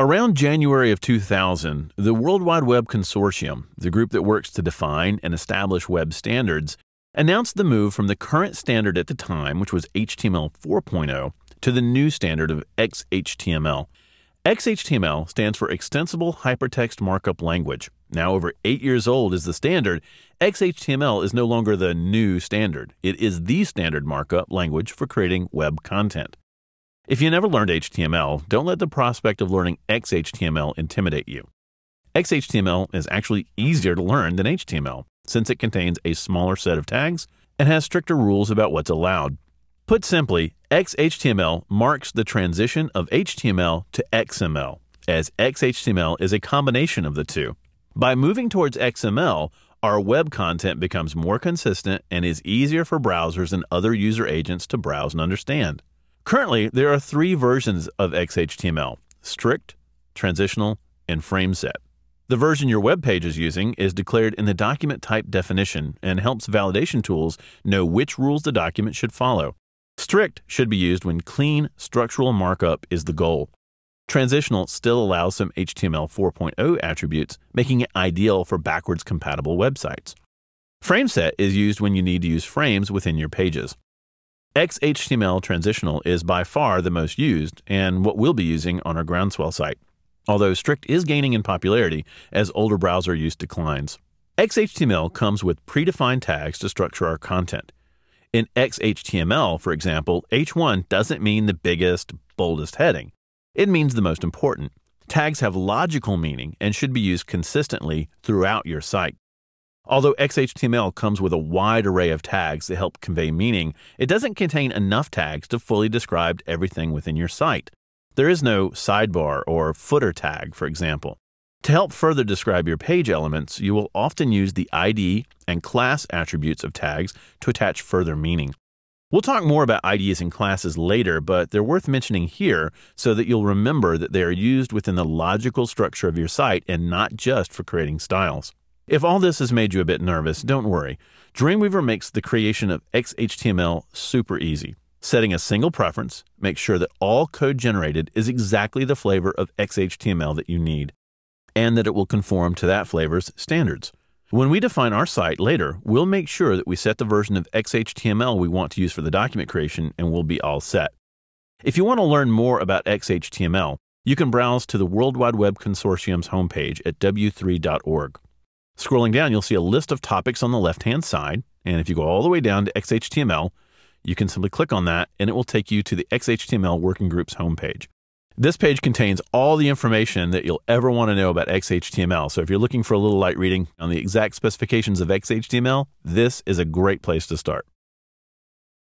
Around January of 2000, the World Wide Web Consortium, the group that works to define and establish web standards, announced the move from the current standard at the time, which was HTML 4.0, to the new standard of xhtml. xhtml stands for Extensible Hypertext Markup Language. Now over 8 years old is the standard. xhtml is no longer the new standard. It is the standard markup language for creating web content. If you never learned HTML, don't let the prospect of learning xhtml intimidate you. xhtml is actually easier to learn than HTML, since it contains a smaller set of tags and has stricter rules about what's allowed. Put simply, xhtml marks the transition of HTML to XML, as xhtml is a combination of the two. By moving towards XML, our web content becomes more consistent and is easier for browsers and other user agents to browse and understand. Currently, there are 3 versions of xhtml: strict, transitional, and frame set. The version your web page is using is declared in the document type definition and helps validation tools know which rules the document should follow. Strict should be used when clean structural markup is the goal. Transitional still allows some HTML 4.0 attributes, making it ideal for backwards compatible websites. Frame set is used when you need to use frames within your pages. xhtml transitional is by far the most used and what we'll be using on our Groundswell site, although strict is gaining in popularity as older browser use declines. xhtml comes with predefined tags to structure our content. In xhtml, for example, h1 doesn't mean the biggest, boldest heading. It means the most important. Tags have logical meaning and should be used consistently throughout your site. Although xhtml comes with a wide array of tags that help convey meaning, it doesn't contain enough tags to fully describe everything within your site. There is no sidebar or footer tag, for example. To help further describe your page elements, you will often use the ID and class attributes of tags to attach further meaning. We'll talk more about IDs and classes later, but they're worth mentioning here so that you'll remember that they are used within the logical structure of your site and not just for creating styles. If all this has made you a bit nervous, don't worry. Dreamweaver makes the creation of xhtml super easy. Setting a single preference makes sure that all code generated is exactly the flavor of xhtml that you need, and that it will conform to that flavor's standards. When we define our site later, we'll make sure that we set the version of xhtml we want to use for the document creation, and we'll be all set. If you want to learn more about xhtml, you can browse to the World Wide Web Consortium's homepage at w3.org. Scrolling down, you'll see a list of topics on the left-hand side, and if you go all the way down to xhtml, you can simply click on that, and it will take you to the xhtml Working Group's homepage. This page contains all the information that you'll ever want to know about xhtml, so if you're looking for a little light reading on the exact specifications of xhtml, this is a great place to start.